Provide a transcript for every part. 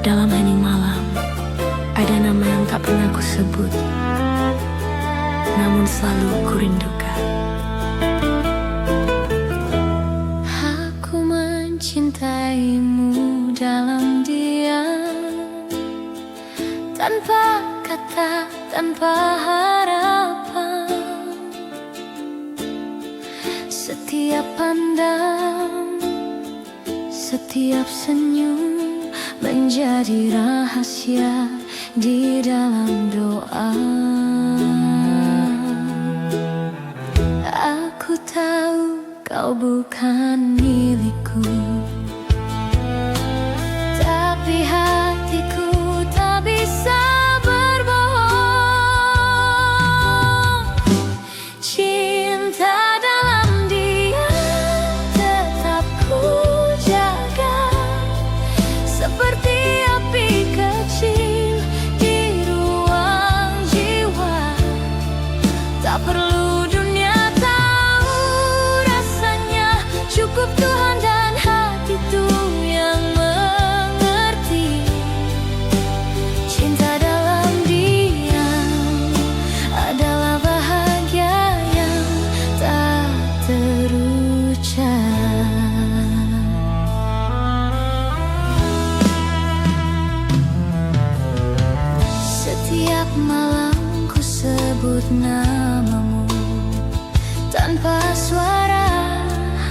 Dalam hening malam, ada nama yang tak pernah ku sebut, namun selalu ku rindukan. Aku mencintaimu dalam diam, tanpa kata, tanpa harapan. Setiap pandang, setiap senyum menjadi rahasia di dalam doa. Aku tahu kau bukan milikku, tapi hatiku tak bisa berbohong. Cinta dalam diam tetap ku jaga, seperti api kecil di ruang jiwa. Tak perlu dunia tahu rasanya, cukup Tuhan dan hatiku yang mengerti. Cinta dalam diam adalah bahagia yang tak terucap. Setiap malam ku sebut namamu tanpa suara,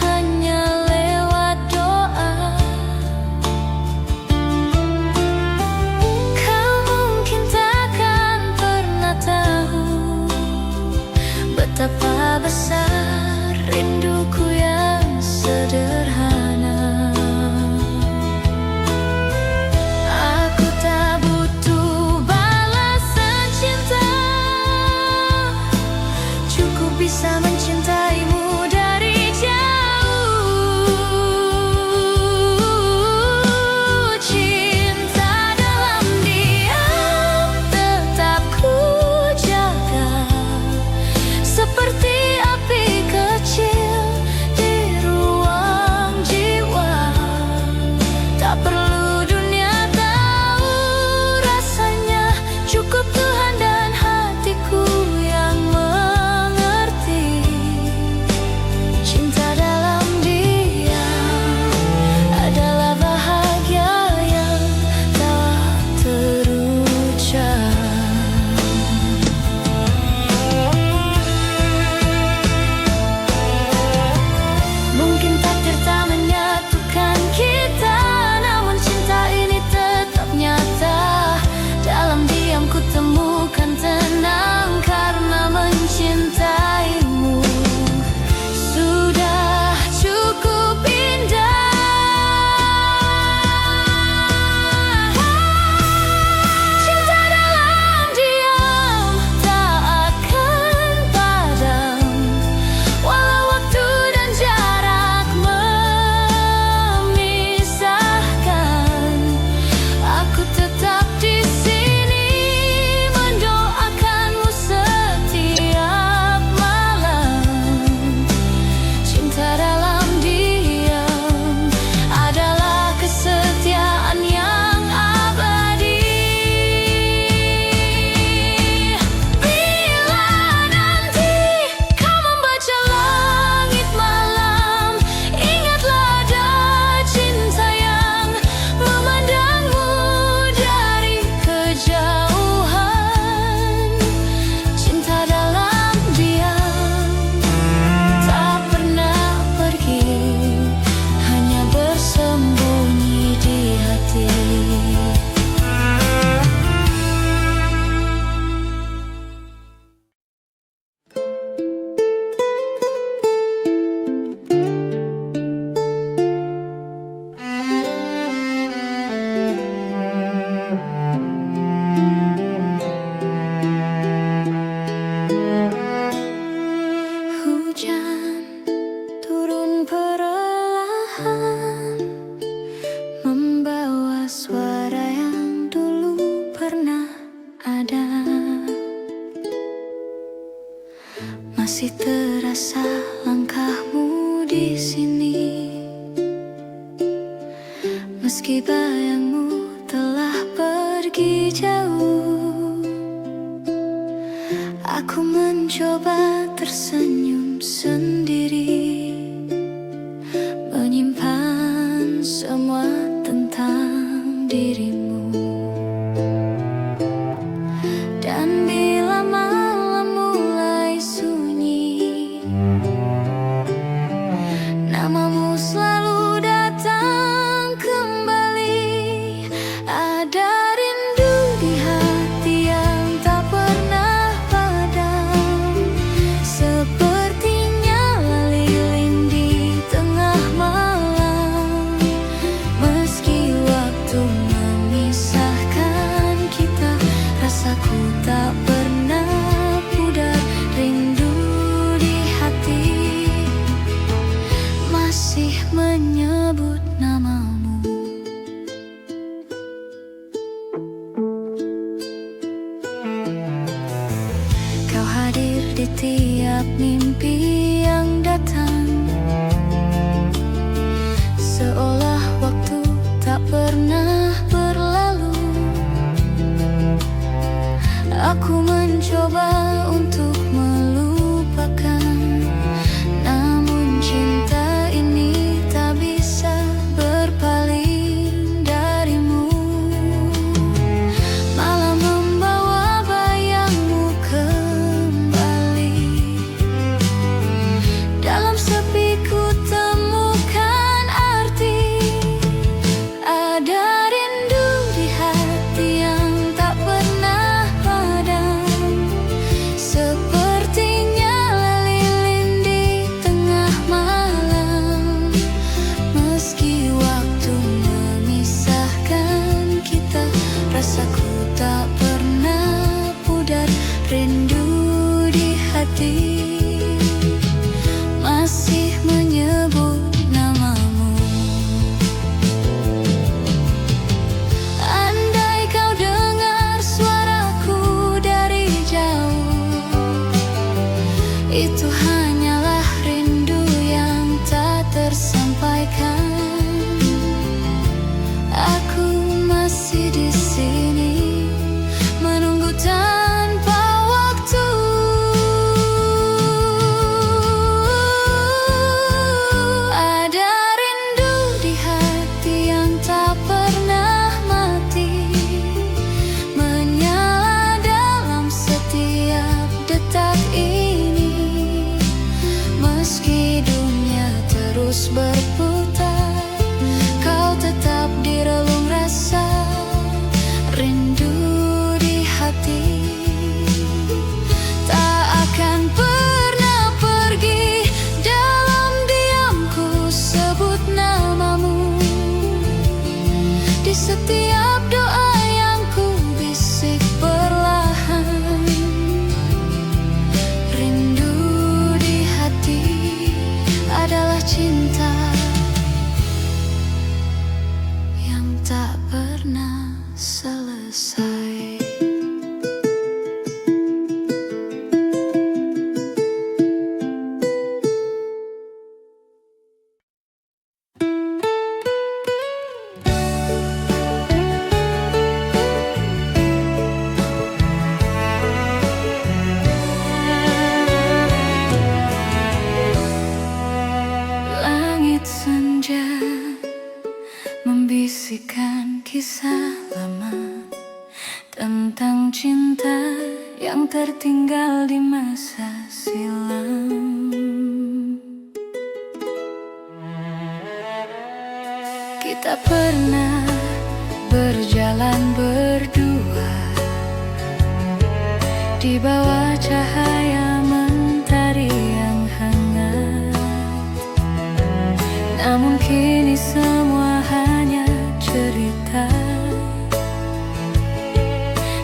hanya lewat doa. Kau mungkin takkan pernah tahu betapa besar rinduku yang sederhana. Aku tak butuh balasan cinta, cukup bisa mencintaimu dari jauh. Cinta dalam diam tetap ku jaga, seperti api kecil di ruang jiwa. Tak perlu dunia tahu rasanya, cukup Tuhan dan hatiku yang mengerti. Cinta dalam diam adalah bahagia yang tak terucap. Mungkin takdir tak menyatukan kita, namun cinta ini tetap nyata. Dalam diam ku temukan tenang karena mencintaimu. Sudah cukup indah. Cinta dalam diam tak akan padam, walau waktu dan jarak memisahkan. Aku tetap di sini mendoakanmu setiap malam. Cinta dalam diam adalah kesetiaan yang abadi. Bila nanti kau membaca langit malam, ingatlah ada cinta yang memandangmu dari kejauhan. Cinta dalam diam tak pernah pergi, hanya bersembunyi di hati. Hujan turun perlahan, membawa suara yang dulu pernah ada. Masih terasa langkahmu di sini, meski bayangmu telah pergi jauh. Aku mencoba tersenyum sendiri, menyimpan semua tentang dirimu. Dan bila malam mulai sunyi, namamu selalu datang kembali. Ada rindu di hati yang tak pernah padam, sepertinya lilin di tengah malam. Meski waktu memisahkan kita, rasaku tak pernah pudar. Rindu di hati masih menyebut namamu. Kau hadir di tiap mimpi yang datang, seolah waktu tak pernah berlalu. Aku mencoba untuk melupakan, namun cinta ini tak bisa berpaling darimu. Malah membawa bayangmu kembali. Dalam sepi ku temukan arti. Ada rindu di hati yang tak pernah padam, sepertinya lilin di tengah malam. Meski waktu memisahkan kita, rasaku tak pernah pudar. Rindu di hati masih menyebut namamu. Andai kau dengar suaraku dari jauh, itu hanyalah rindu yang tak tersampaikan. Aku masih di sini menunggu tanpa waktu. Ada rindu di hati yang tak pernah mati, menyala dalam setiap detak ini. Meski dunia terus berputar, kau tetap di relung rasa. Rindu di hati tak akan pernah pergi. Dalam diamku sebut namamu, di setiap doa yang ku bisik perlahan. Rindu di hati adalah cinta yang tak pernah selesai. Langit senja membisikkan kisah lama tentang cinta yang tertinggal di masa silam. Kita pernah berjalan berdua di bawah cahaya mentari yang hangat. Namun kini semua hanya cerita,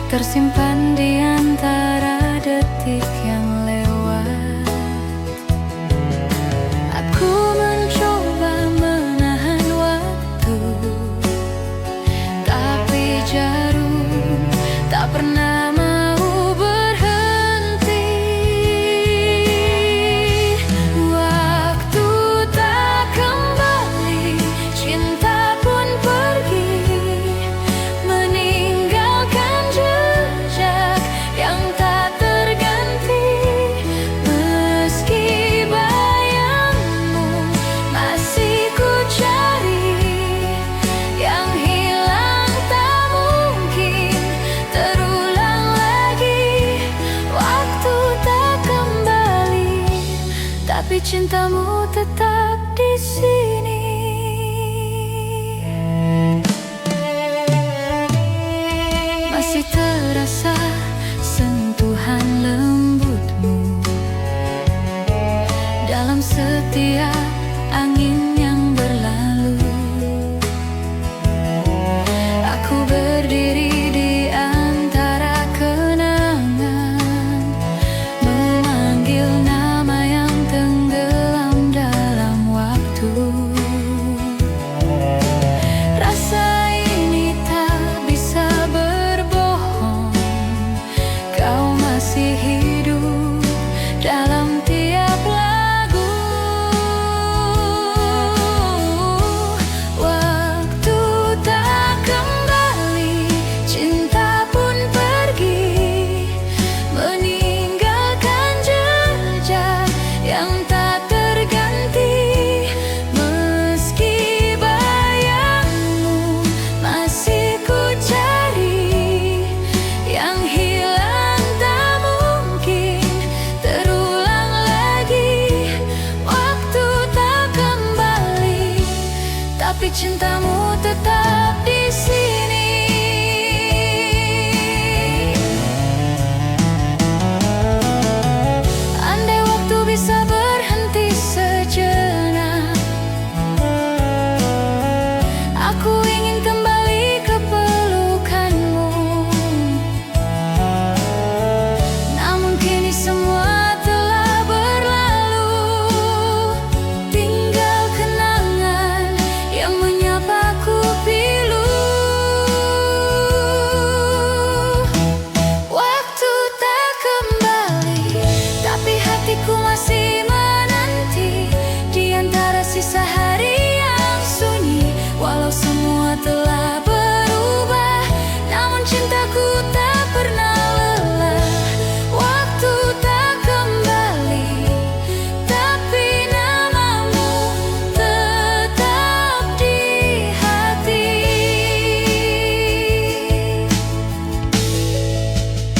tersimpan di antara detik yang lewat. Aku mencoba menahan waktu, tapi jarum tak pernah mau berhenti. Waktu tak kembali, cinta pun pergi, meninggalkan tapi cintamu tetap di sini. Masih terasa sentuhan lembutmu dalam setiap angin yang berlalu. Aku berdiri di antara kenangan, memanggil nama yang tenggelam dalam waktu. Rasa ini tak bisa berbohong, kau masih hidup dalam tiap lagu. Waktu tak kembali, cinta pun pergi, meninggalkan jejak yang tak terganti. Meski bayangmu masih ku cari, yang hilang tak mungkin terulang lagi. Waktu tak kembali, tapi cintamu tetap di sini. Andai waktu bisa berhenti sejenak, aku ingin kembali ke pelukanmu. Namun kini semua telah berlalu, tinggal kenangan yang menyapaku pilu. Waktu tak kembali, tapi hatiku masih menanti di antara sisa hari yang sunyi. Walau semua telah berubah, namun cintaku tak pernah lelah. Waktu tak kembali, tapi namamu tetap di hati.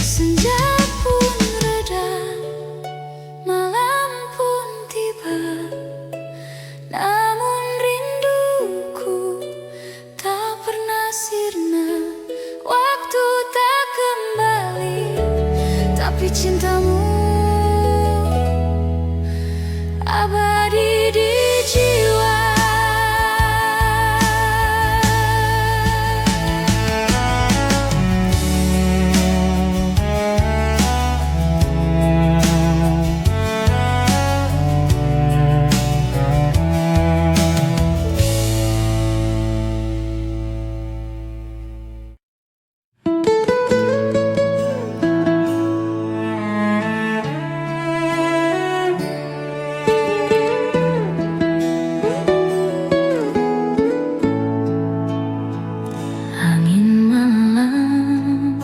Senja pun reda, malam pun tiba, namun rinduku tak pernah sirna. Waktu tak kembali, tapi cintamu abadi di jiwa. Angin malam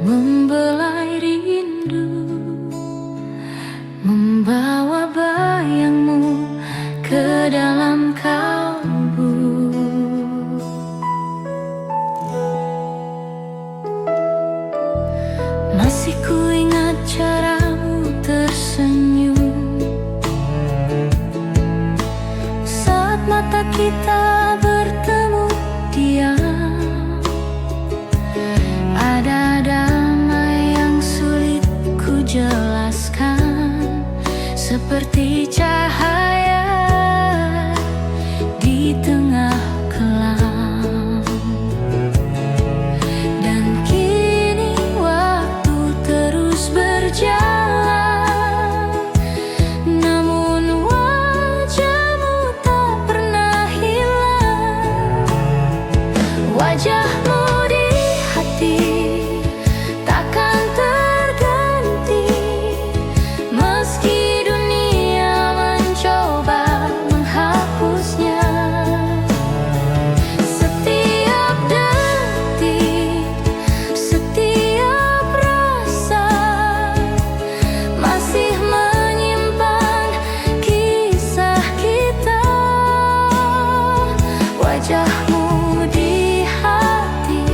membelai rindu, membawa bayangmu ke dalam kalbu. Masih ku ingat caramu tersenyum saat mata kita bertemu diam. Ada damai yang sulit ku jelaskan, seperti cahaya di tengah kelam. Dan kini waktu terus berjalan, namun wajahmu tak pernah hilang. Wajahmu di hati takkan terganti, meski dunia mencoba menghapusnya. Setiap detik, setiap rasa masih menyimpan kisah kita. Wajahmu di hati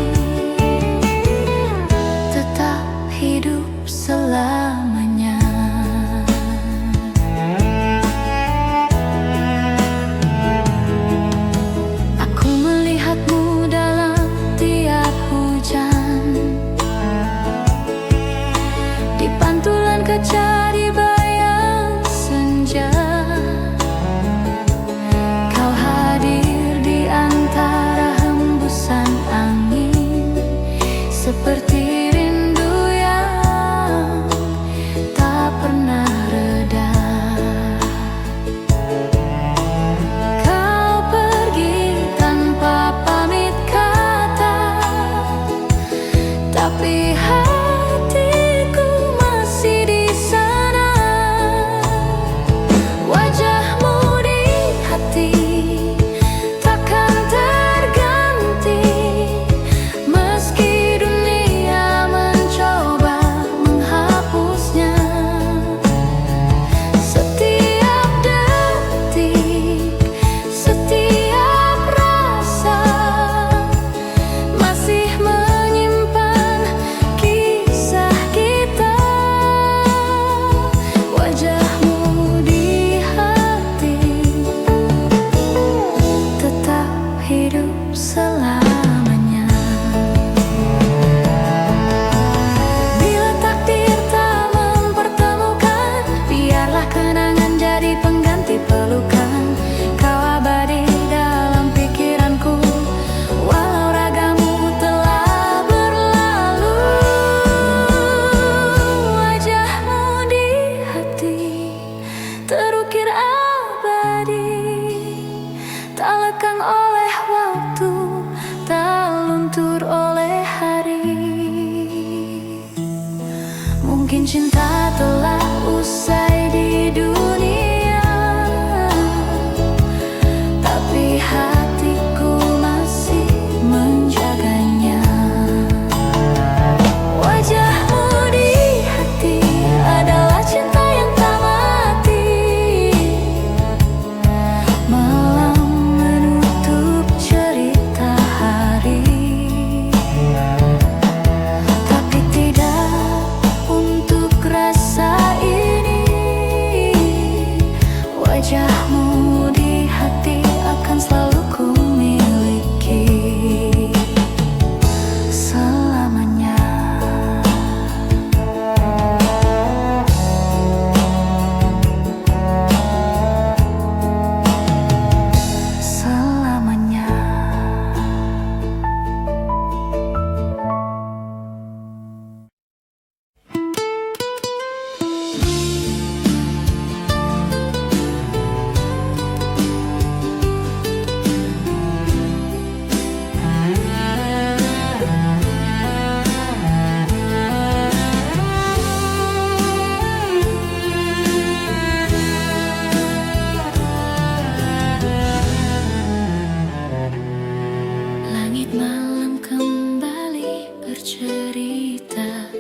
Malam kembali bercerita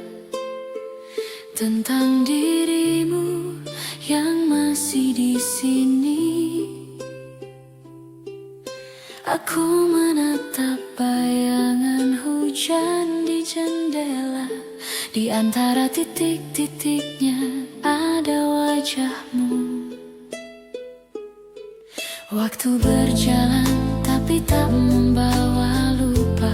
tentang dirimu yang masih di sini. Aku menatap bayangan hujan di jendela. Di antara titik-titiknya ada wajahmu. Waktu berjalan tapi tak membawa lupa,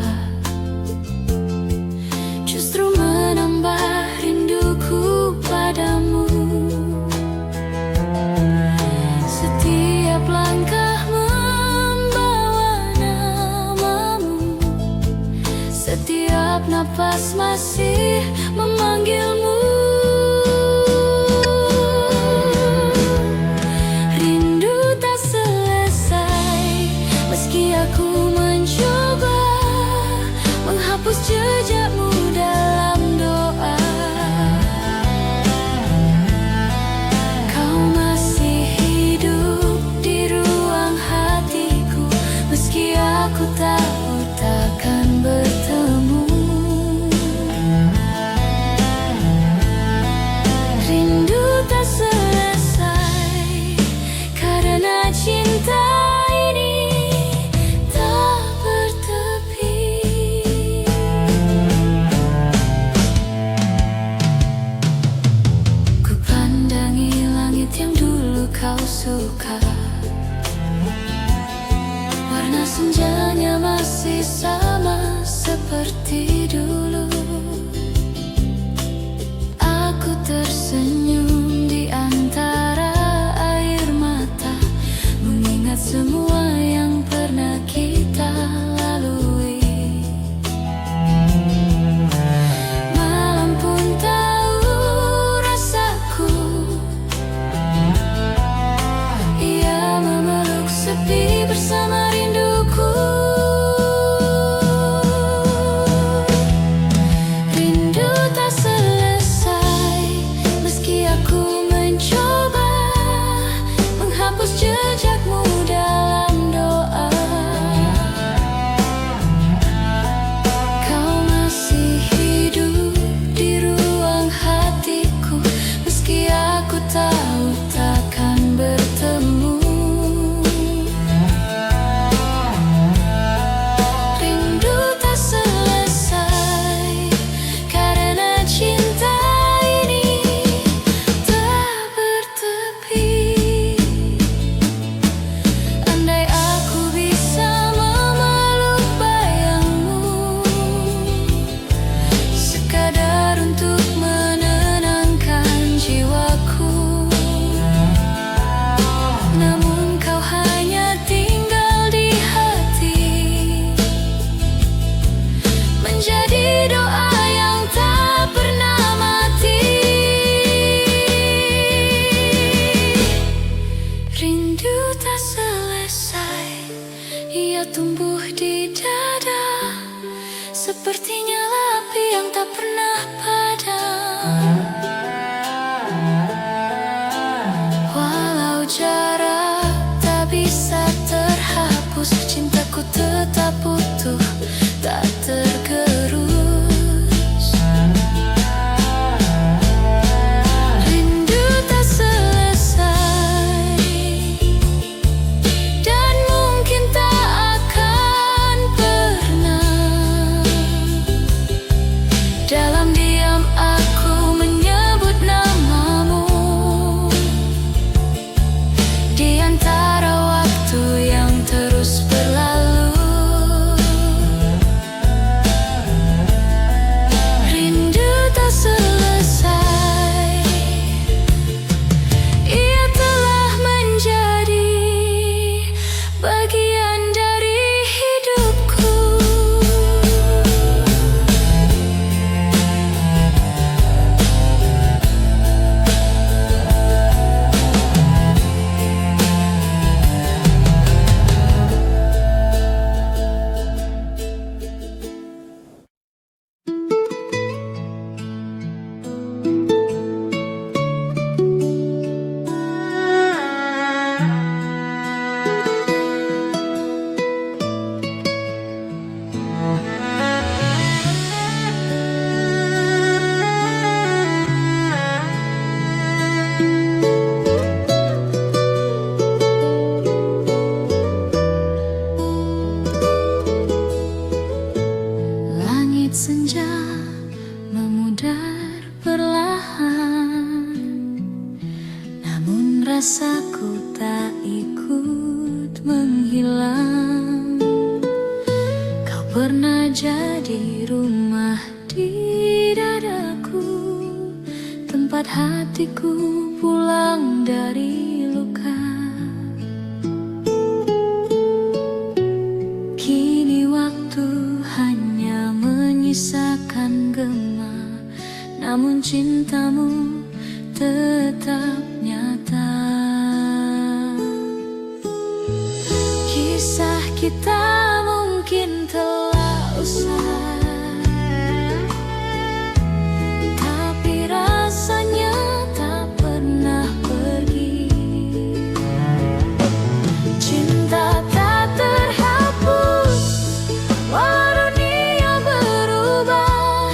justru menambah rinduku padamu. Setiap langkah membawa namamu, setiap napas masih memanggilmu. Aku mencoba menghapus jejakmu dalam doa. Kau masih hidup di ruang hatiku, meski aku tahu takkan bertemu. Rindu tak selesai karena cinta ini kau suka. Warna senjanya masih sama seperti dulu. Aku tersenyum di antara air mata, mengingat semua yang pernah kita lalui. Malam pun tahu rasaku, sepi bersama rinduku. Rindu tak selesai, meski aku mencoba menghapus jejakmu dalam doa. Kau masih hidup di ruang hatiku, meski aku tahu takkan bertemu. Ia tumbuh di dada, seperti nyala api yang tak pernah padam. Walau jarak tak bisa terhapus, cintaku tetap utuh, tak tergerus. Rindu tak selesai dan mungkin tak akan pernah. Dalam pernah jadi rumah di dadaku, tempat hatiku pulang dari luka. Kini waktu hanya menyisakan gema, namun cintamu tetap nyata. Kisah kita mungkin telah usai, tapi rasanya tak pernah pergi. Cinta tak terhapus walau dunia berubah.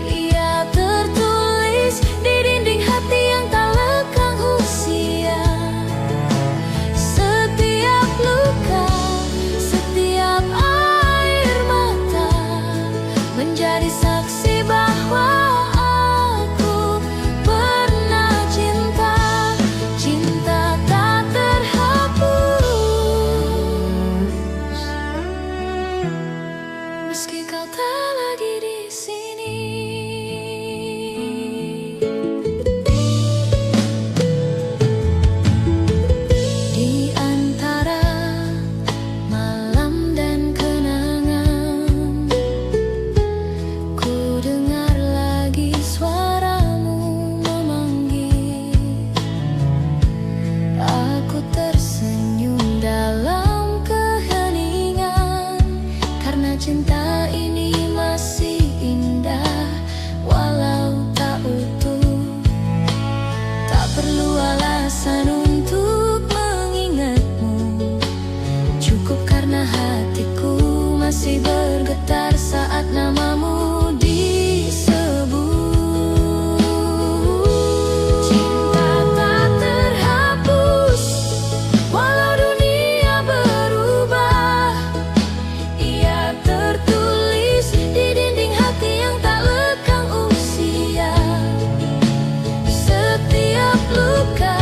Ia tertulis di dinding hati yang tak lekang usia. Setiap luka, setiap air mata menjadi saksi bahwa aku pernah cinta. Cinta tak terhapus, meski kau tak lagi di sini. Di antara malam dan kenangan, ku dengar lagi suaramu memanggil. Aku tersenyum dalam keheningan, karena cinta ini masih indah walau tak utuh. Tak perlu alasan untuk mengingatmu, cukup karena hatiku masih bergetar saat namamu disebut. Cinta tak terhapus walau dunia berubah. Ia tertulis di dinding hati yang tak lekang usia. Setiap luka,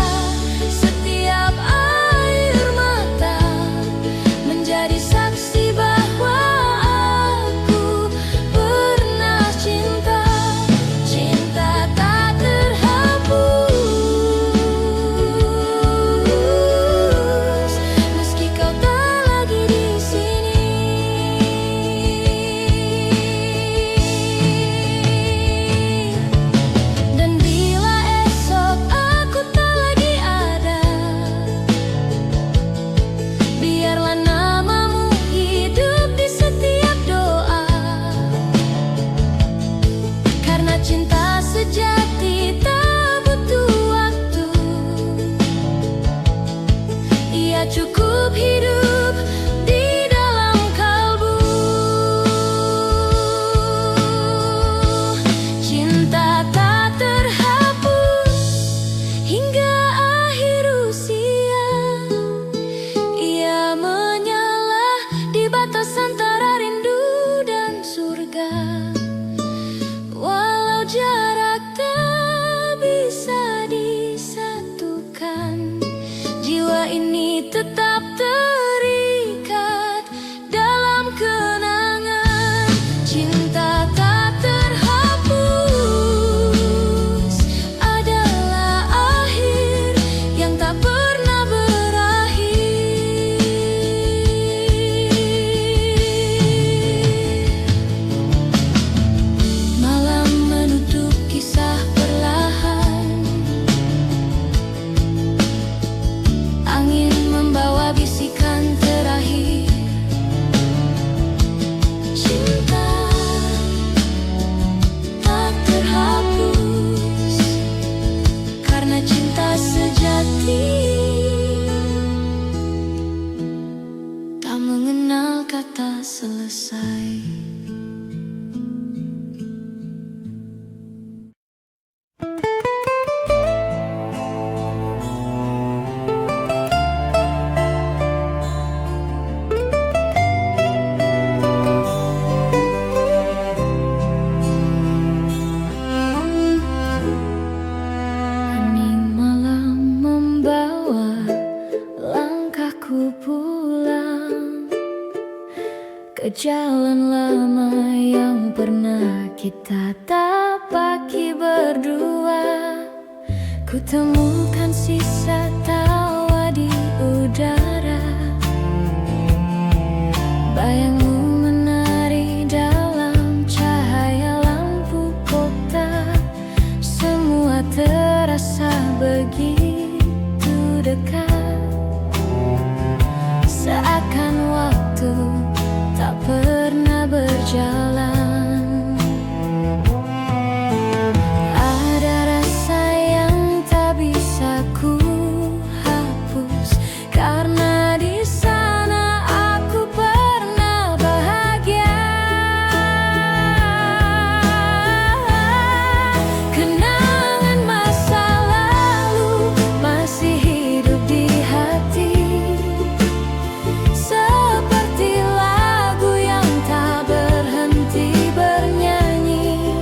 setiap air mata menjadi saksi bahwa aku pernah cinta. Cinta tak terhapus, meski kau tak lagi di sini. Dan bila esok aku tak lagi ada, biarlah namamu hidup di setiap doa. Karena cinta sejati tak butuh waktu, ia cukup hidup di dalam kalbu. Cinta tak terhapus hingga akhir usia. Ia menyala di batas antara rindu dan surga. Walau jarak tak bisa disatukan, jiwa ini tetap terikat dalam kenangan. Cinta tak terhapus adalah akhir yang tak pernah berakhir. Malam menutup kisah perlahan, angin membawa bisikan terakhir. Cinta tak terhapus, karena cinta sejati tak mengenal kata selesai. Hening malam membawa langkahku pulang ke jalan lama yang pernah kita tapaki berdua. Ku temukan sisa tawa di udara, bayangmu menari dalam cahaya lampu kota. Semua terasa begitu dekat, seakan waktu tak pernah berjalan. Ada rasa yang tak bisa ku hapus, karena di sana aku pernah bahagia. Kenangan masa lalu masih hidup di hati, seperti lagu yang tak berhenti bernyanyi.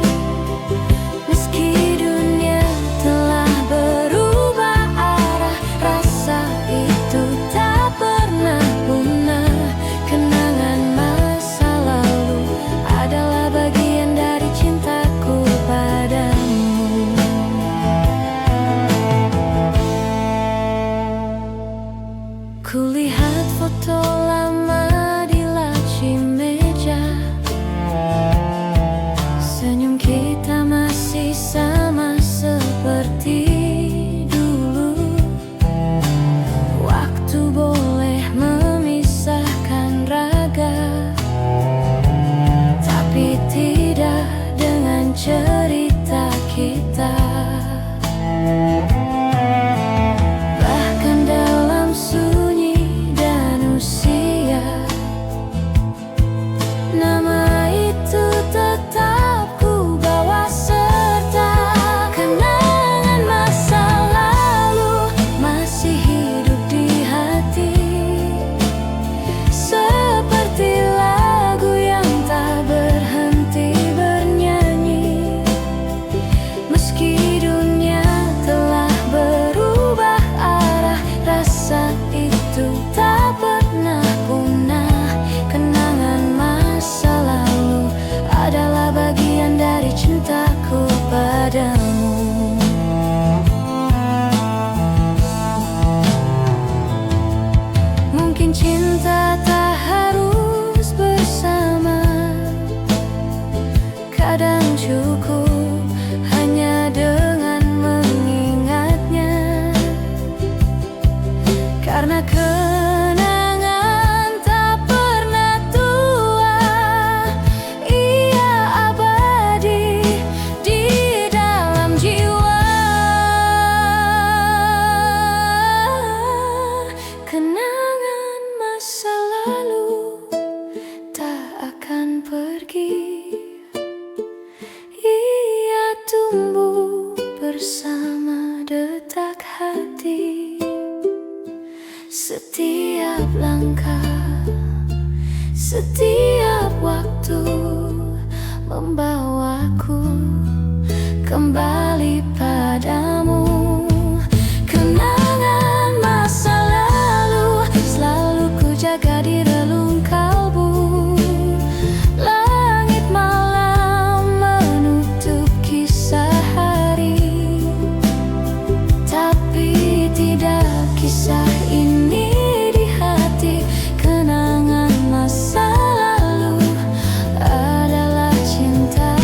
Meski dunia telah berubah arah, rasa itu tak pernah punah. Kenangan masa lalu adalah bagian dari cintaku padamu. Kulihat foto lama di laci meja, senyum kita masih sama seperti dulu. Waktu boleh memisahkan raga, tapi tidak dengan cerita kita. Bahkan dalam sunyi dan usia, nama itu tetap ku bawa serta. Kenangan masa lalu masih hidup di hati, seperti lagu yang tak berhenti bernyanyi. Meski dunia telah berubah arah, rasa itu tak pernah punah. Kenangan masa lalu adalah bagian dari cintaku padamu. Mungkin cinta tak harus bersama, kadang cukup hanya dengan mengingatnya. Karena kenangan tak pernah tua, ia abadi di dalam jiwa. Kenangan masa lalu tak akan pergi, ia tumbuh bersama detak hati. Setiap langkah, setiap waktu membawaku kembali padamu. Kenangan masa lalu selalu ku jaga di relung kalbu. Langit malam menutup kisah hari, tapi tidak kisah ini di hati. Kenangan masa lalu adalah cinta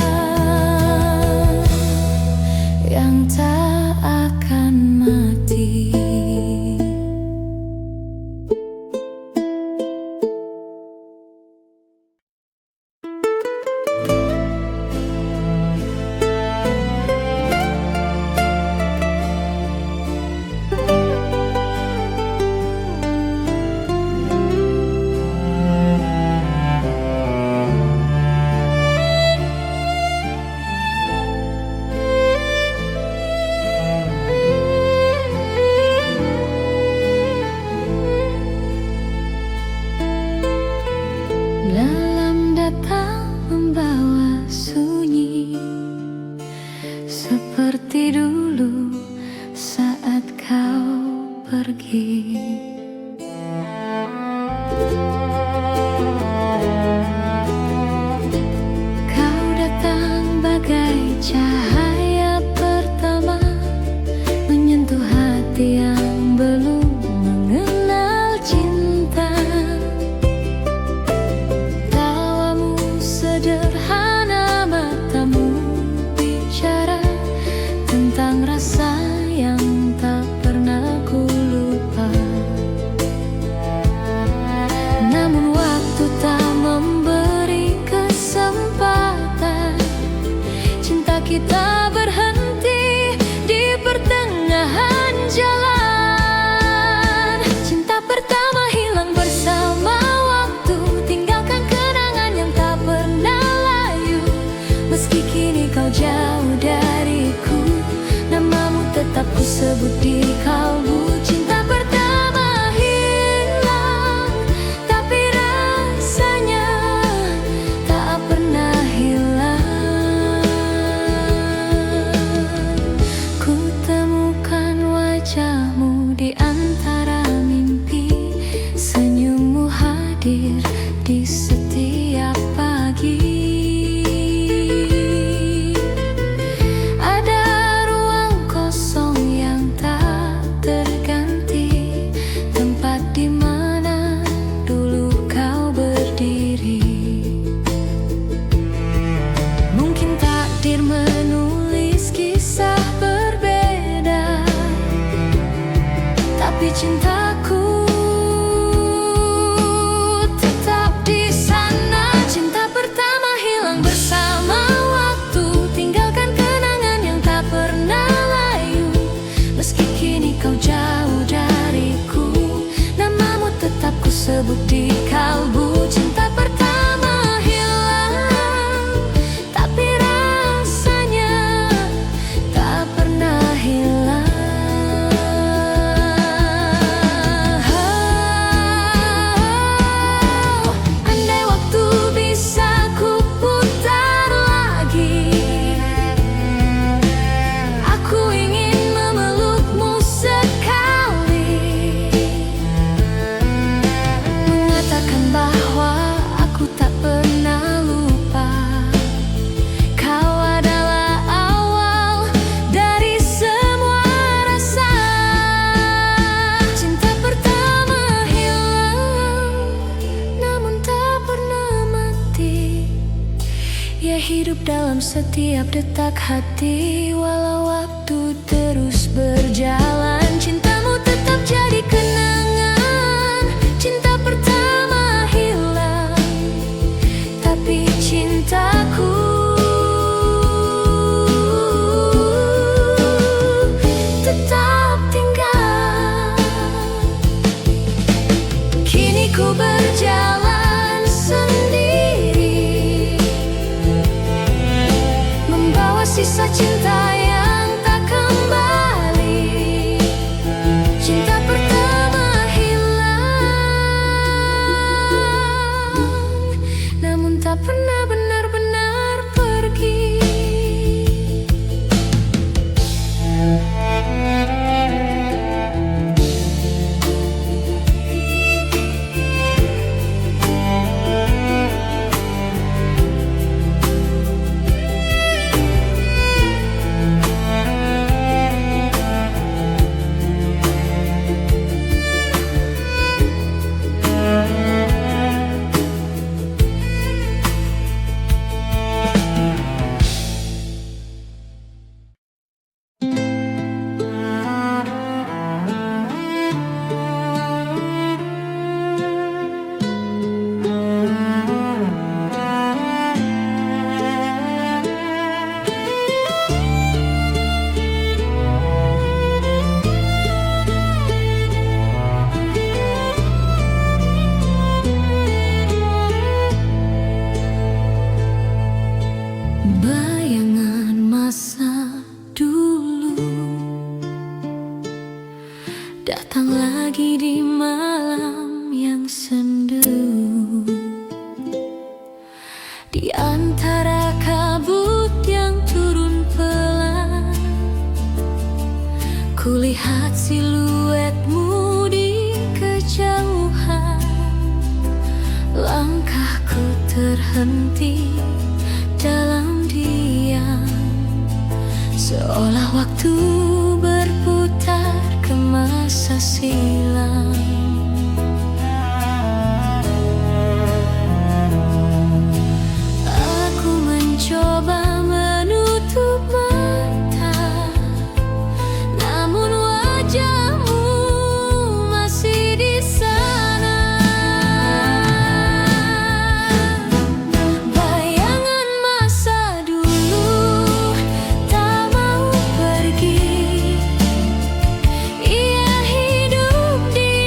yang tak akan mati. pergi. Dia hidup dalam setiap detak hati, walau waktu terus berjalan. Cintamu tetap jadi kenangan. Cinta pertama hilang, tapi cintaku tetap tinggal. Kini ku berjalan sendiri, membawa sisa cinta yang tak kembali. Cinta pertama hilang, namun tak pernah benar-benar pergi. Bayangan masa dulu datang lagi di malam yang sendu. Di antara kabut yang turun pelan, kulihat siluetmu di kejauhan. Langkahku terhenti dalam diam, seolah waktu berputar ke masa silam. Aku mencoba menutup mata, namun wajahmu masih di sana. Bayangan masa dulu tak mau pergi. Ia hidup di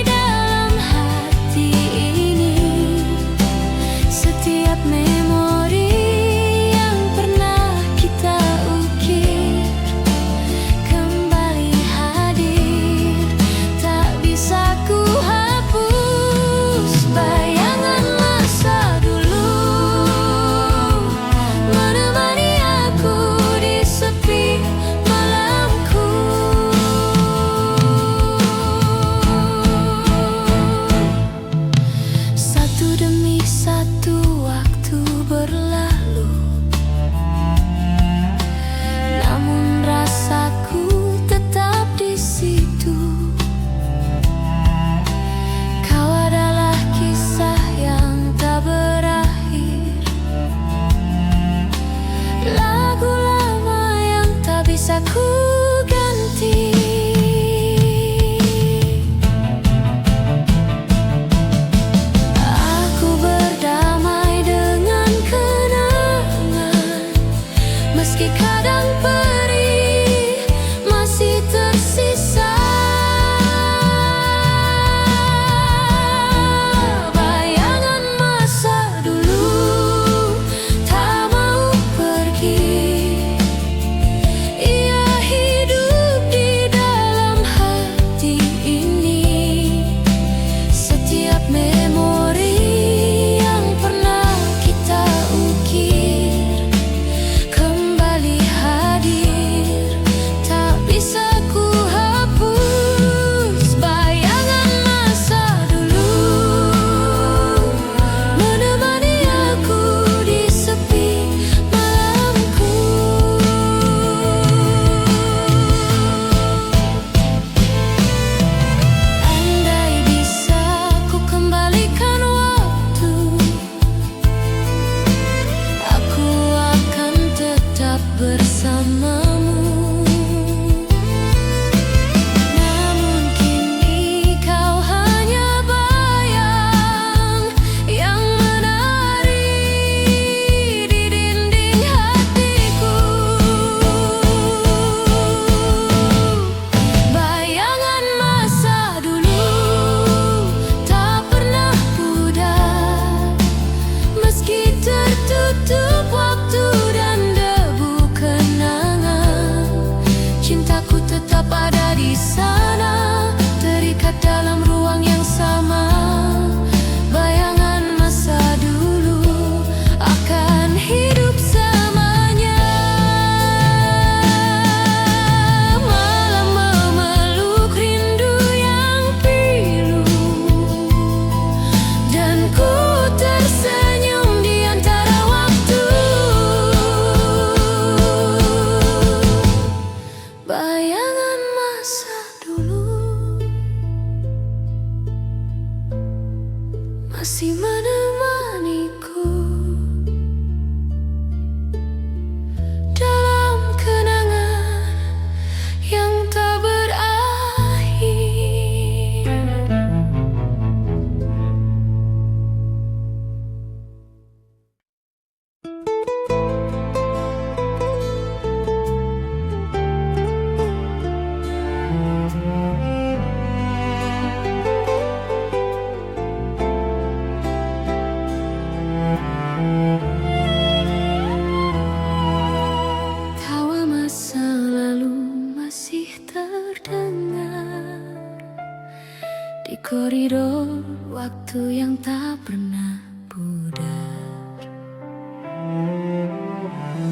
waktu yang tak pernah pudar.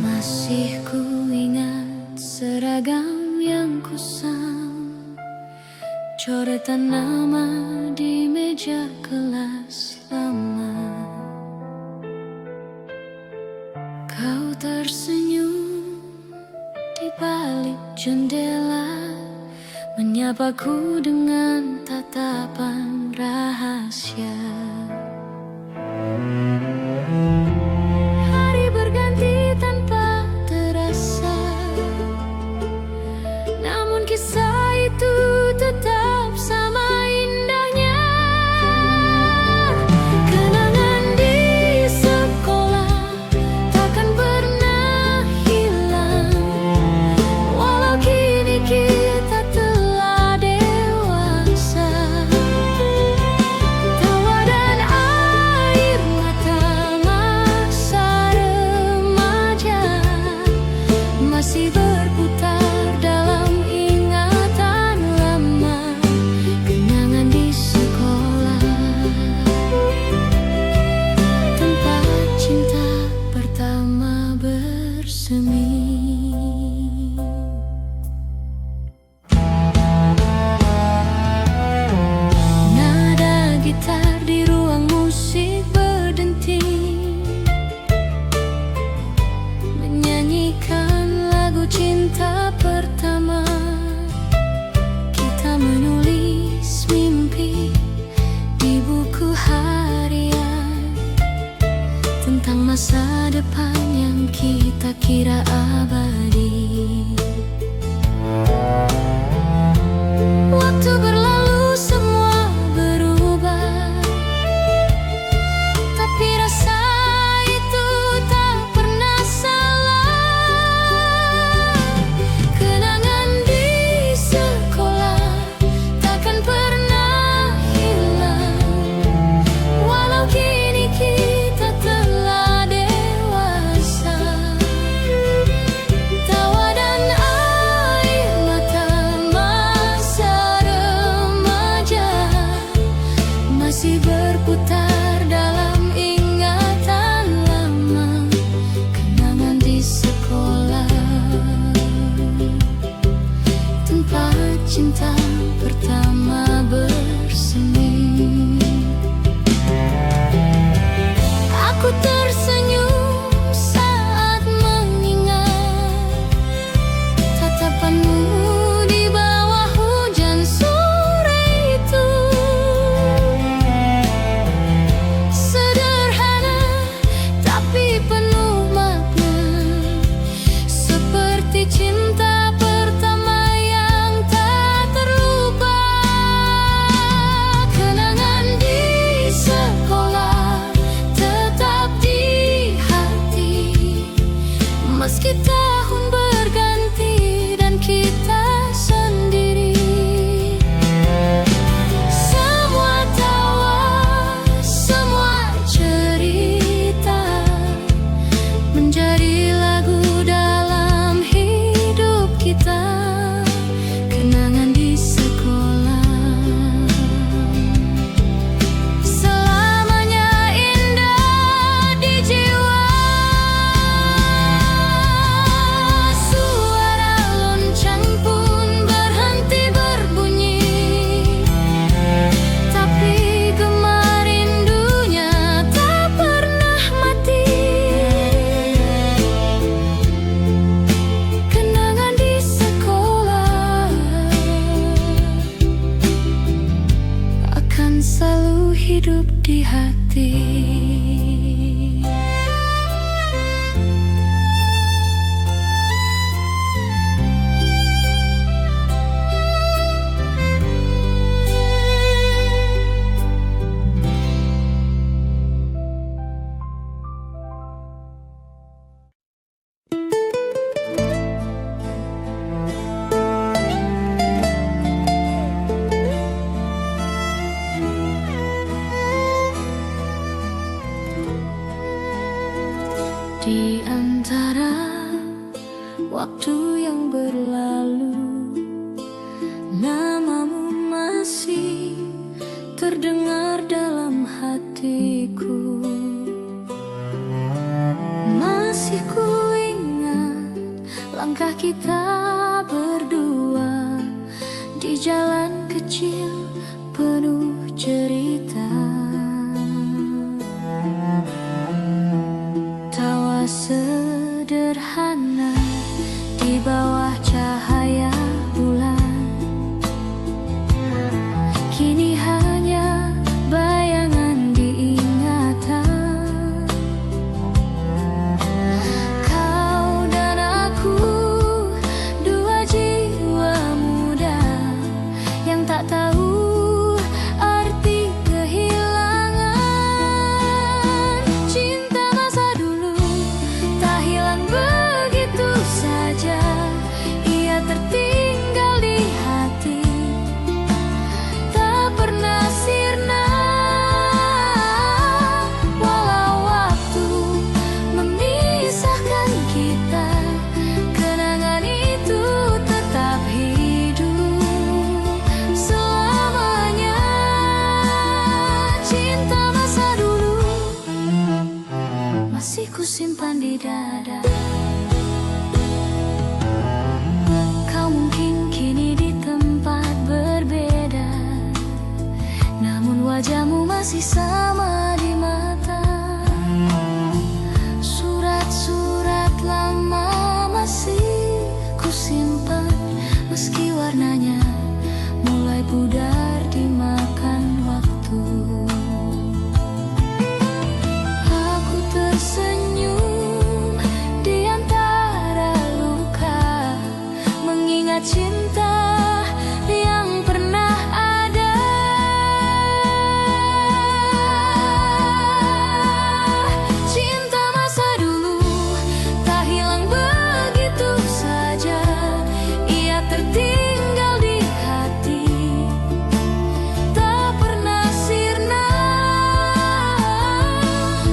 Masih ku ingat seragam yang kusam, coretan nama di meja kelas lama. Kau tersenyum di balik jendela, menyapaku dengan tatapan rahasia. Hari berganti tanpa terasa, namun kisah itu tetap sama indahnya. Kenangan di sekolah takkan pernah hilang, walau kini kita telah dewasa. Tawa dan air mata masa remaja masih berputar dalam ingatan lama. Kenangan di sekolah, tempat cinta pertama bersemi. Nada gitar di ruang musik berdenting, menyanyikan lagu cinta pertama. Kita menulis mimpi di buku harian tentang masa depan yang kita kira abadi. Waktu berlalu semua berubah, tapi rasa itu tak pernah salah. Kenangan di sekolah takkan pernah hilang, walau kini kita telah dewasa. Tawa dan air mata masa remaja masih berputar dalam ingatan lama. Kenangan di sekolah, tempat cinta pertama bersemi. Aku tersenyum saat mengingat tatapanmu di bawah hujan sore itu. Sederhana tapi penuh makna, seperti cinta pertama yang tak terlupa. Kenangan di sekolah tetap di hati, meski tahun berganti dan kita sendiri. Semua tawa, semua cerita menjadi lagu dalam hidup kita. Kenangan di sekolah selamanya indah di jiwa. Suara lonceng pun berhenti berbunyi, tapi gemar rindunya tak pernah mati. Kenangan di sekolah akan selalu hidup di hati. Di antara waktu yang berlalu, namamu masih terdengar dalam hatiku. Masih ku ingat langkah kita berdua di jalan kecil penuh cerita. Tawa sederhana di bawah cahaya bulan, kini hanya bayangan di ingatan. Kau dan aku, dua jiwa muda yang tak tahu arti kehilangan. Cinta masa dulu tak hilang begitu saja, ia tertinggal di hati, tak pernah sirna. Walau waktu memisahkan kita, kenangan itu tetap hidup selamanya. Cinta masa dulu masih ku simpan di dada. Kau mungkin kini di tempat berbeda, namun wajahmu masih sama di mata. Surat-surat lama masih ku simpan, meski warnanya mulai pudar dimakan waktu. Aku tersenyum di antara luka, mengingat cinta yang pernah ada. Cinta masa dulu tak hilang begitu saja, ia tertinggal di hati, tak pernah sirna.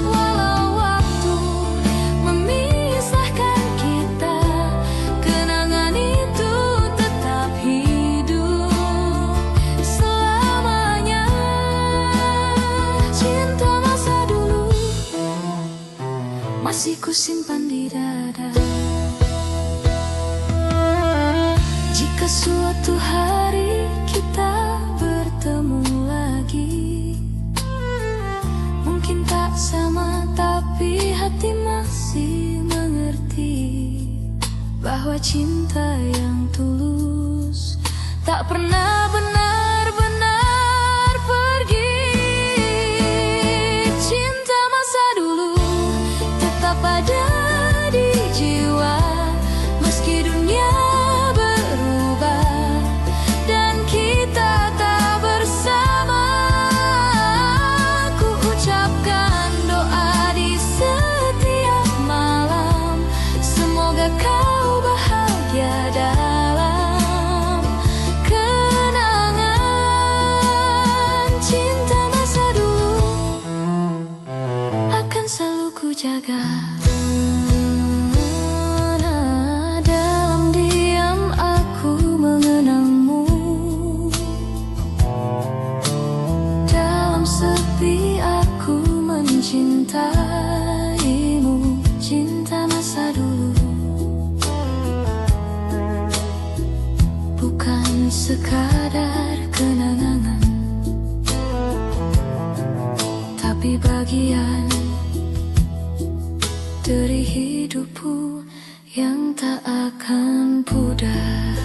Walau waktu memisahkan kita, kenangan itu tetap hidup selamanya. Cinta masa dulu masih ku simpan di dada. Jika suatu hari kita bertemu lagi, mungkin tak sama, tapi hati masih mengerti bahwa cinta yang tulus tak pernah benar-benar pergi. Cinta masa dulu tetap ada di jiwa, meski dunia berubah dan kita tak bersama. Ku ucapkan doa di setiap malam, semoga kau bahagia dalam kenangan. Cinta masa dulu akan selalu ku jaga. Dalam diam aku mengenangmu, dalam sepi aku mencintaimu. Cinta masa dulu bukan sekadar kenangan, tapi bagian dari hidupku yang tak akan pudar.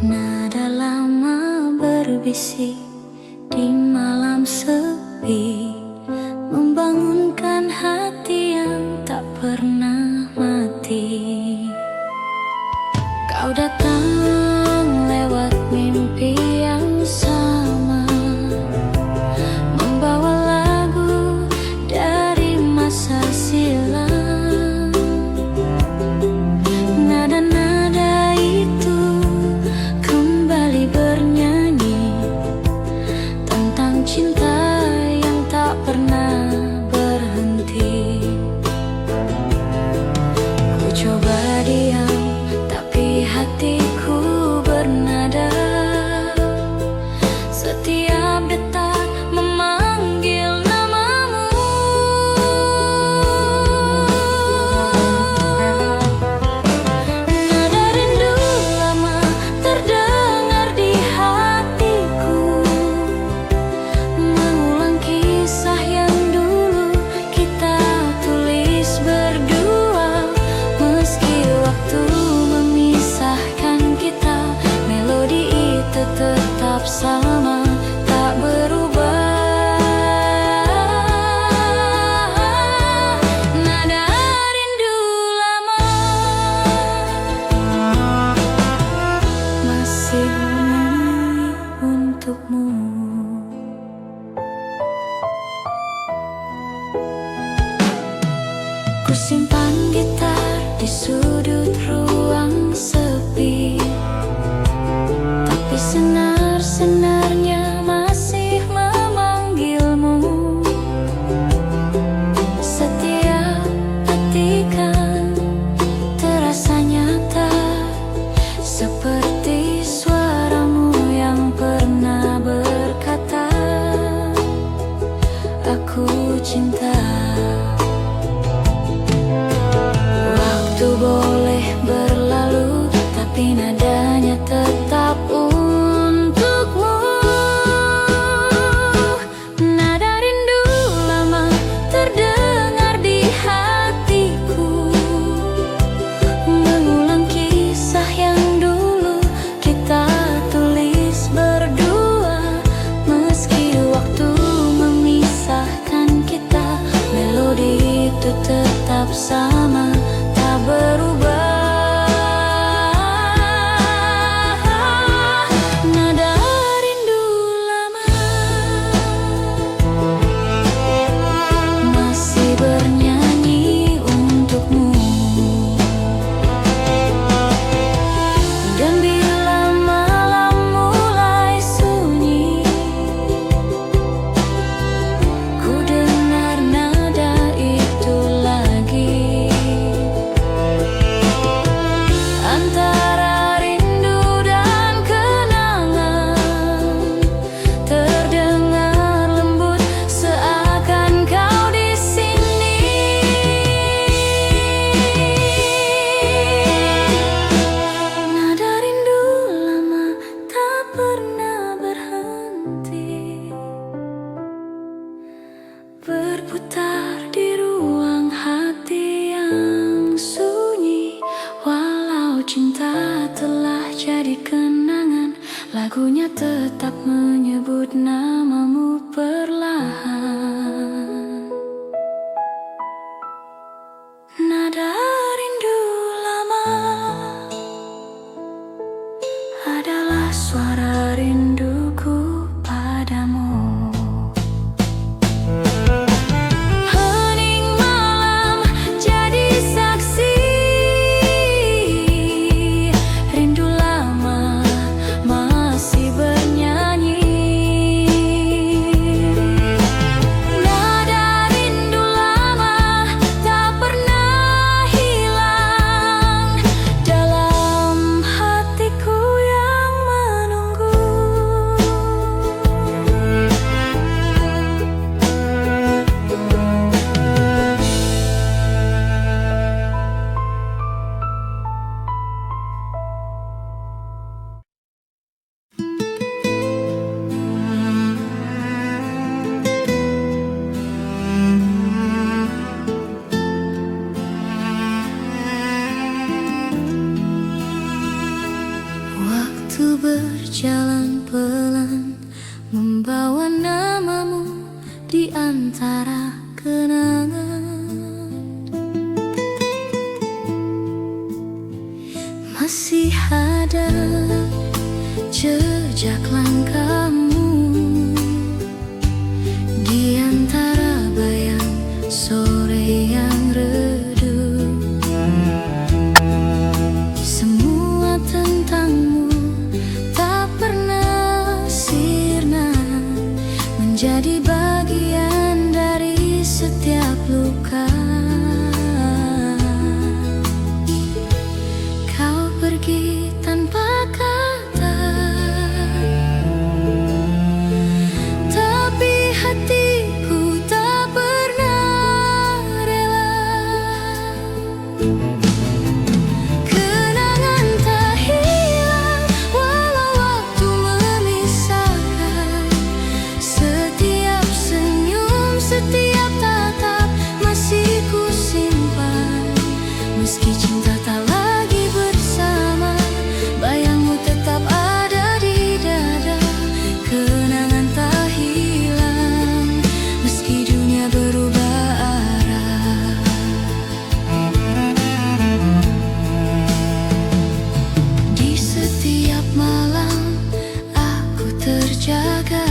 Nada lama berbisik di malam sepi, membangunkan hati yang tak pernah mati. Kau datang lewat mimpi yang sama, membawa lagu dari Waktu boleh berlalu, tapi nadanya tetap untukmu. Nada rindu lama terdengar di hatiku, mengulang kisah yang dulu kita tulis berdua. Meski waktu memisahkan kita, melodi itu tetap sama, tak berubah. Nada rindu lama masih bernyanyi untukmu. Dan bila malam mulai sunyi, ku dengar nada itu lagi. Antara rindu dan kenangan, terdengar lembut seakan kau di sini. Nada rindu lama tak pernah berhenti, berputar di ruang hati yang sunyi. Walau cinta telah jadi kenangan, lagunya tetap menyebut namamu perlahan. Nada rindu lama adalah suara rinduku padamu. Hening malam jadi saksi, rindu lama masih bernyanyi. Nada rindu lama tak pernah hilang dalam hatiku yang menunggu. Waktu berjalan pelan, membawa namamu di antara kenangan. Masih ada jejak langkahmu di antara bayang sore yang redup. Semua tentangmu tak pernah sirna, menjadi bagian dari setiap luka. Kau pergi tanpa kata, tapi hatiku tak pernah rela. Kenangan tak hilang walau waktu memisahkan. Setiap senyum, setiap tatap masih ku simpan. Meski cinta tak lagi bersama, bayangmu tetap ada di dada. Kenangan tak hilang meski dunia berubah arah. Di setiap malam aku terjaga,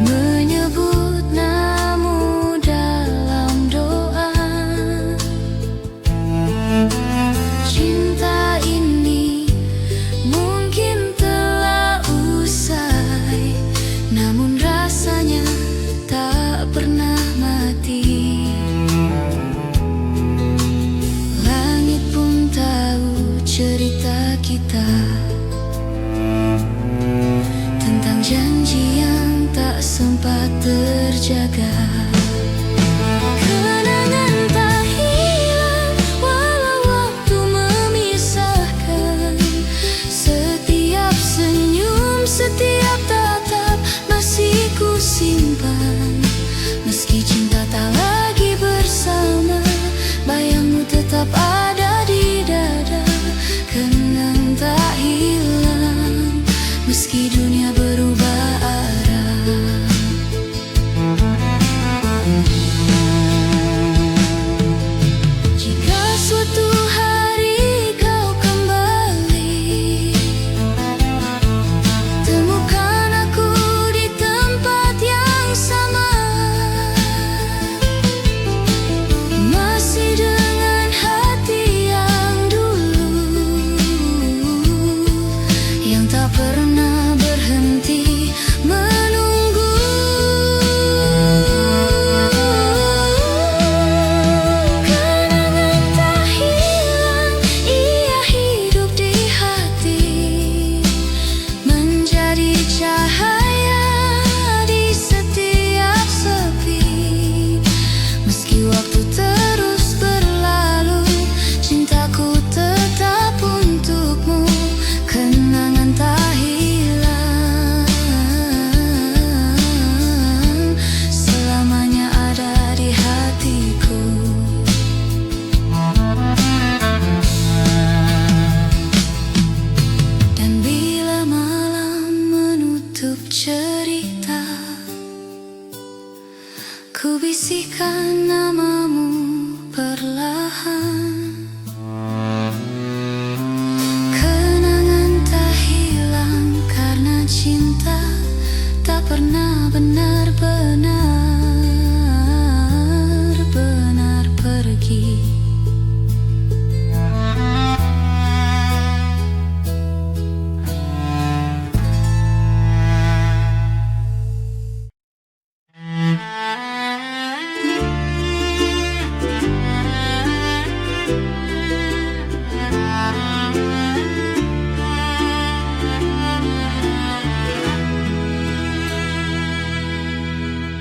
menyebut namamu dalam doa. tetap ada di dada, kenang tak hilang meski dunia berubah arah. Jika suatu hari kau kembali, temukan aku di tempat yang sama, masih dengan hati yang dulu, yang tak pernah berhenti menunggu. Kenangan tak hilang, ia hidup di hati, menjadi cahaya di setiap sepi. Meski waktu terus berlalu, cintaku tetap untukmu. Kenangan tak hilang, selamanya ada di hatiku. Dan bila malam menutup cerita, ku bisikan namamu perlahan. Kenangan tak hilang karena cinta tak pernah benar-benar pergi.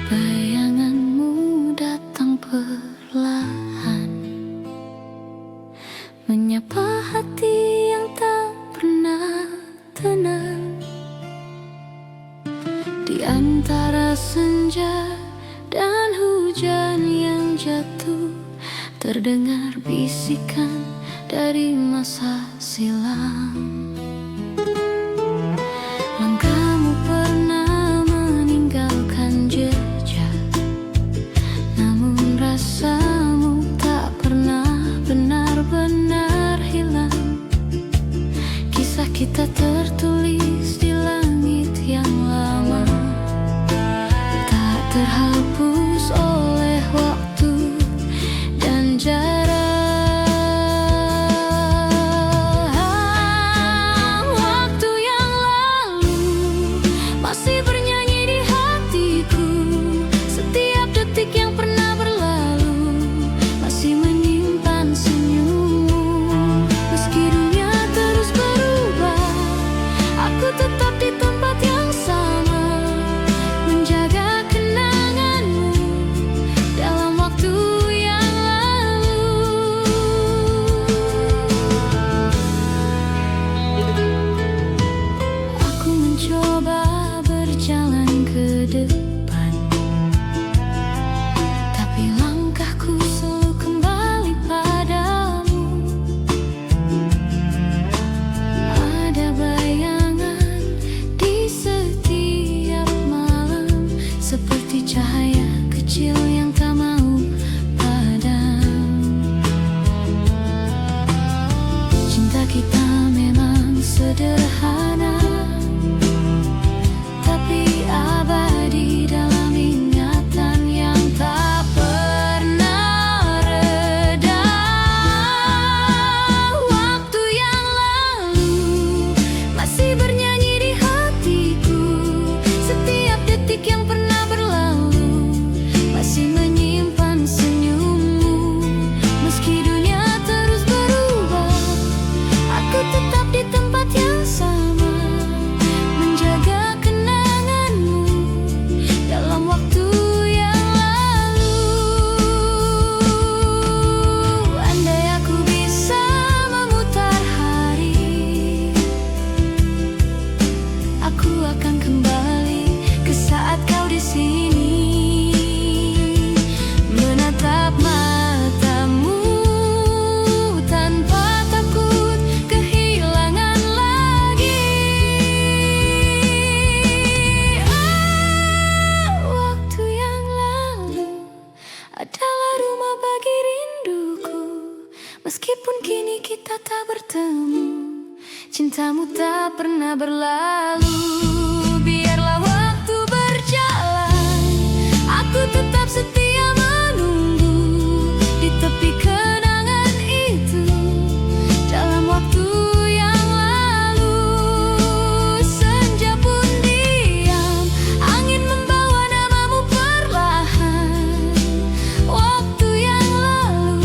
Bayanganmu datang perlahan, menyapa hati yang tak pernah tenang. Di antara senja dan hujan yang jatuh, terdengar bisikan dari masa silam. Langkahmu pernah meninggalkan jejak, namun rasamu tak pernah benar-benar hilang. Kisah kita tertulis di langit yang lama, tak terhapus oleh waktu dan jarak. Waktu yang lalu masih bernyanyi di hatiku, setiap detik yang pernah berlalu masih menyimpan senyummu. Meski dunia terus berubah, aku tetap di tempat yang sama, menjaga kenanganmu dalam waktu yang lalu. Aku mencoba berjalan ke depan, tapi langkahku selalu kembali padamu. Ada bayangan di setiap malam, seperti cahaya kecil yang tak mau padam. Cinta kita memang sederhana, tapi abadi dalam ingatan yang tak pernah reda. Waktu yang lalu masih bernyanyi di hatiku, setiap detik yang pernah berlalu masih menyimpan senyummu. Meski dunia terus berubah, aku tetap di tempat yang sama, Meskipun kini kita tak bertemu, cintamu tak pernah berlalu. Biarlah waktu berjalan, aku tetap setia menunggu di tepi kenangan itu. Dalam waktu yang lalu, senja pun diam, angin membawa namamu perlahan. Waktu yang lalu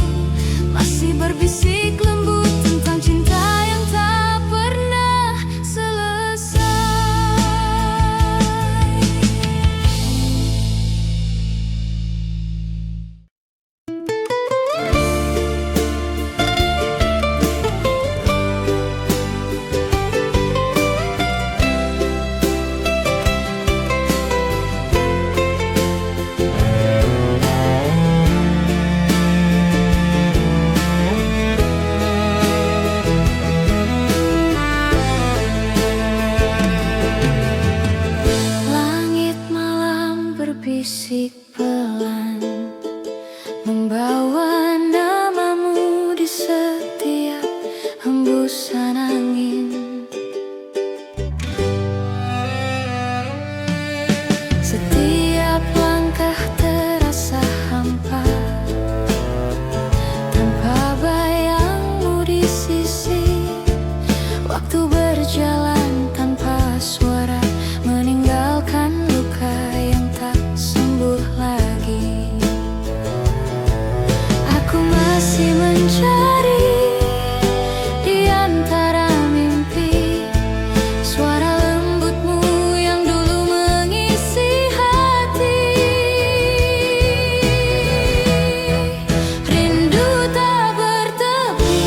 masih berbisik lembut tentang cinta yang tak pernah selesai. Langit malam berbisik pelan, membawa namamu di setiap hembusan angin. Setiap langkah terasa hampa, tanpa bayangmu di sisi. Waktu berjalan tanpa suara, meninggalkan luka yang tak sembuh lagi. Aku masih mencari di antara mimpi suara lembutmu yang dulu mengisi hati. Rindu tak bertepi,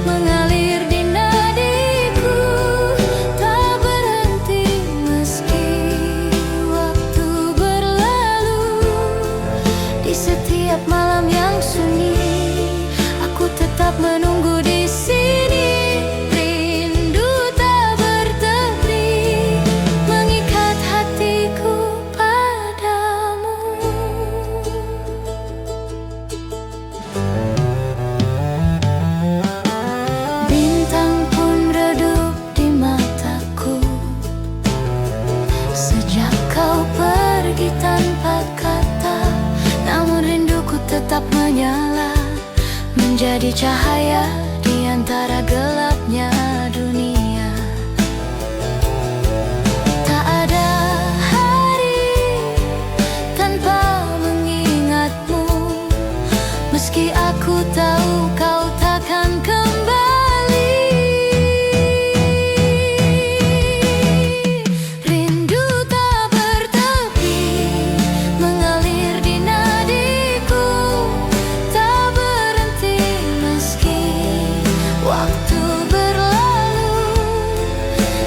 mengalir di nadiku, tak berhenti meski waktu berlalu. Di setiap malam yang sunyi, aku tetap menunggu di sini. Rindu tak bertepi, mengikat hatiku padamu. Bintang pun redup di mataku sejak kau pergi tanpa kata. Namun rinduku tetap menyala, menjadi cahaya di antara gelapnya dunia. Tak ada hari tanpa mengingatmu, meski aku tahu kau takkan kembali. Rindu tak bertepi, mengalir di nadiku, tak berhenti meski waktu berlalu.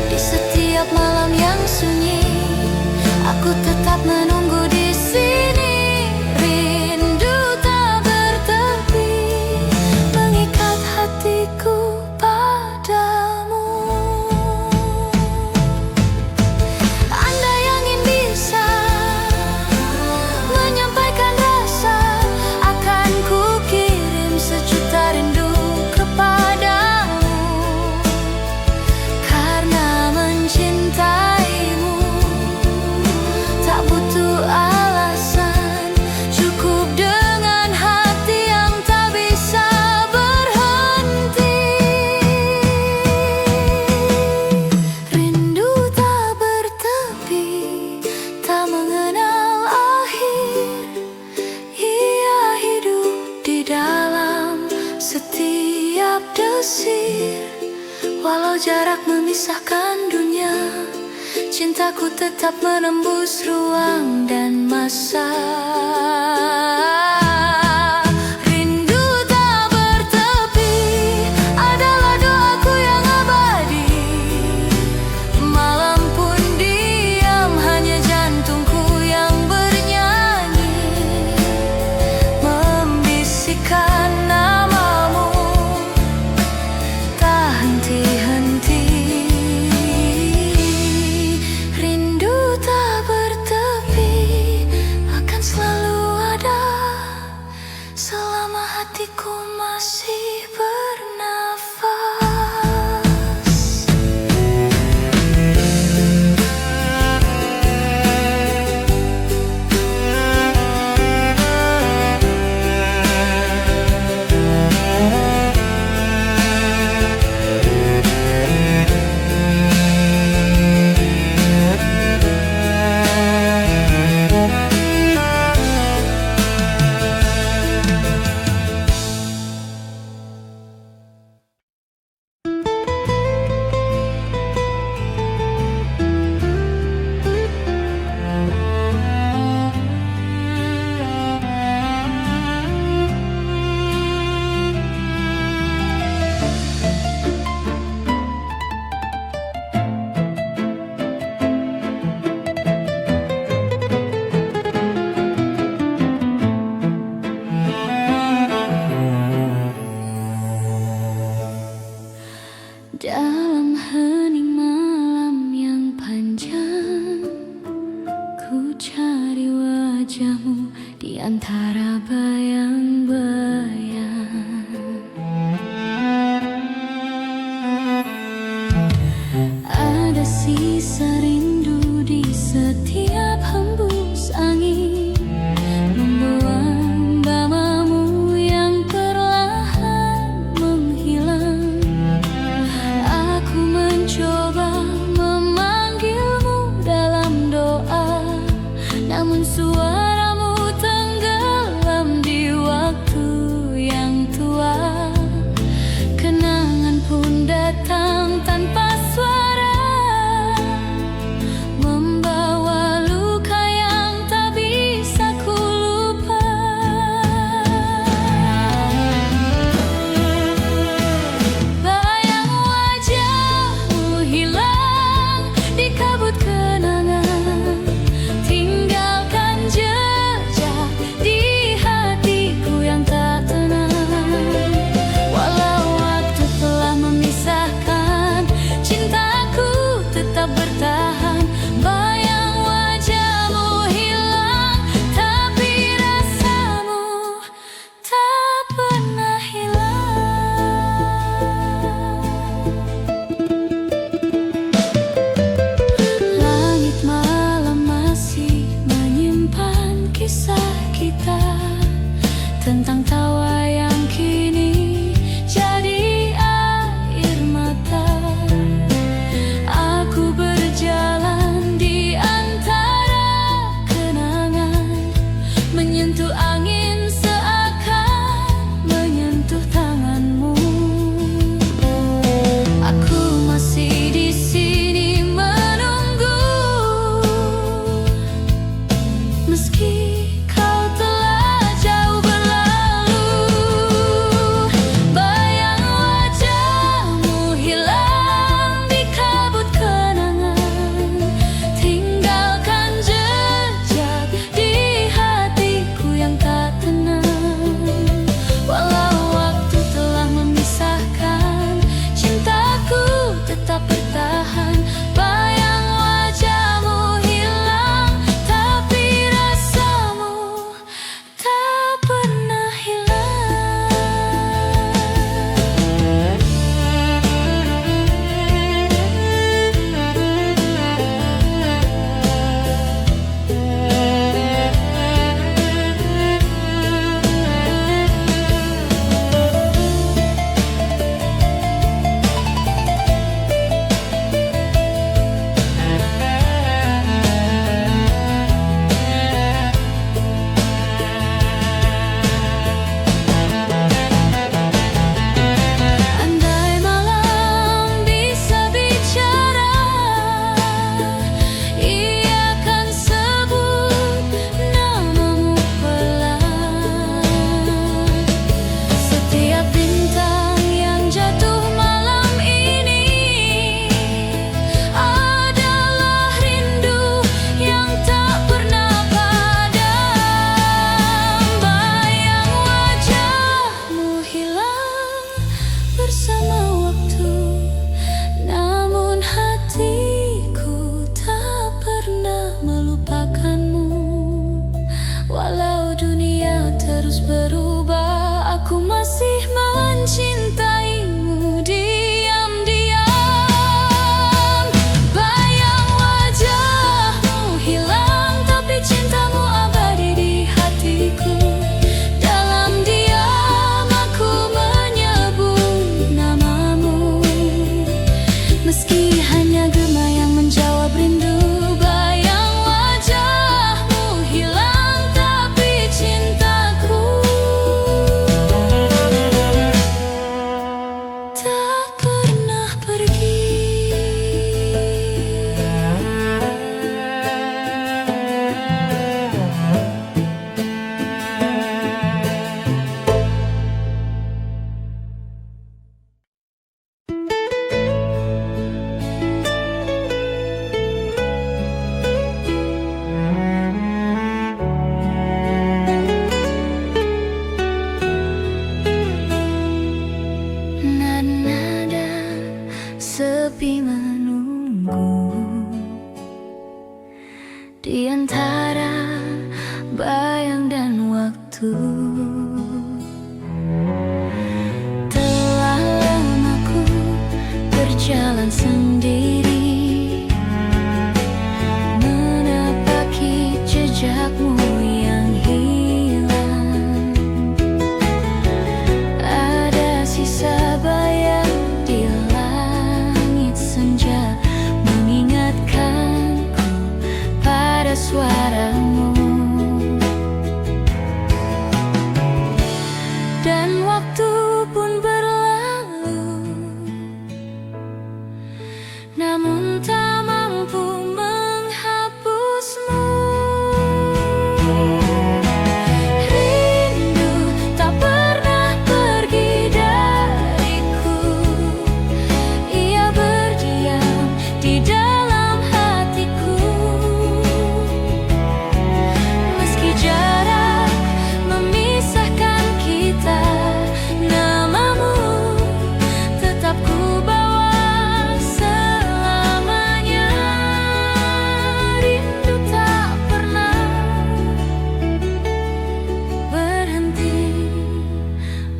Di setiap malam yang sunyi, aku tetap menunggu di sini. Rindu tak bertepi, mengikat hatiku padamu. Andai angin bisa menyampaikan rasa, akan ku kirim sejuta rindu kepadamu. Karena mencintaimu tak butuh alasan, cukup dengan hati yang tak bisa berhenti. Rindu tak bertepi, tak mengenal akhir. Ia hidup di dalam setiap desir. Walau jarak memisahkan dunia, cintaku tetap menembus ruang dan masa. Rindu tak bertepi adalah doaku yang abadi. Malam pun diam, hanya jantungku yang bernyanyi, membisikkan namamu tak henti-henti. Rindu tak bertepi, akan selalu ada waktu pun berlalu, namun tak mampu menghapusmu. Rindu tak pernah pergi dariku, ia berdiam di dalam hatiku. Meski jarak memisahkan kita, namamu tetap ku bawa selamanya. Rindu tak pernah berhenti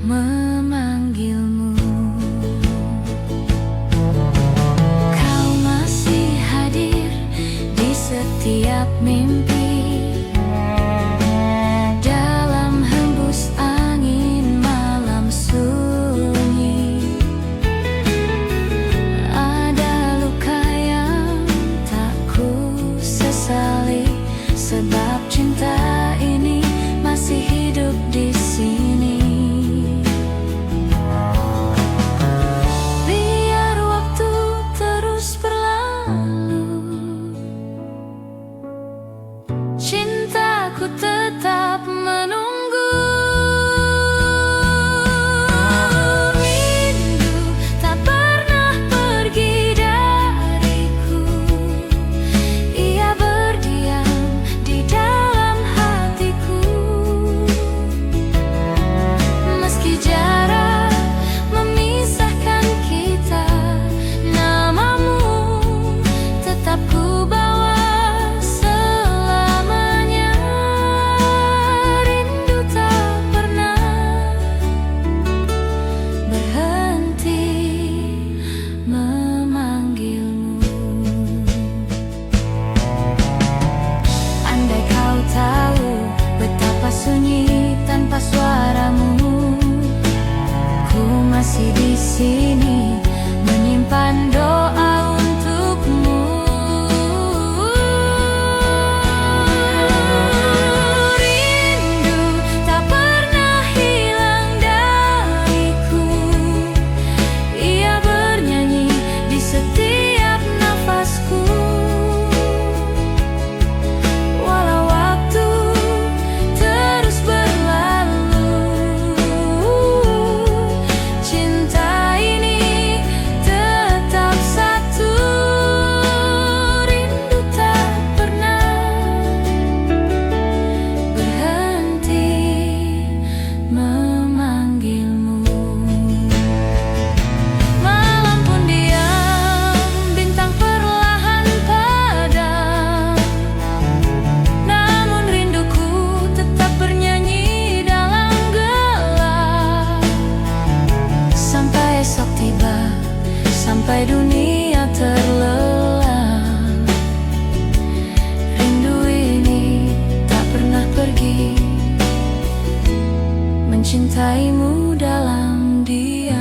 memanggilmu. Kau masih hadir di setiap mimpi, dalam hembus angin malam sunyi. Ada luka yang tak ku sesali, sebab cinta ini masih hidup di sini. Biar waktu terus berlalu, cintaku tetap menunggu. Rindu tak pernah pergi dariku, ia berdiam di dalam hatiku. Meski jarak memisahkan kita, namamu tetap ku bawa selamanya. Rindu tak pernah berhenti memanggilmu. Andai kau tahu betapa sunyi tanpa suaramu, ku masih di sini menyimpan doa untukmu. Rindu tak pernah hilang dariku, ia bernyanyi di setiap nafasku. Walau waktu terus berlalu, cinta ini tetap satu. Rindu tak pernah berhenti memanggilmu. Malam pun diam, bintang perlahan padam, namun rinduku tetap bernyanyi dalam gelap. Sampai esok tiba, sampai dunia terlelap, rindu ini tak pernah pergi, mencintaimu dalam diam.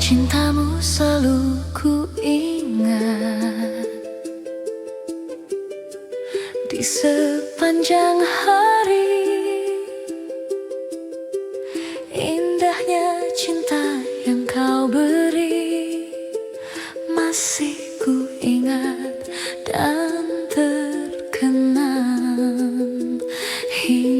Cintamu selalu ku ingat di sepanjang hari. Indahnya cinta yang kau beri masih ku ingat dan terkenang hingga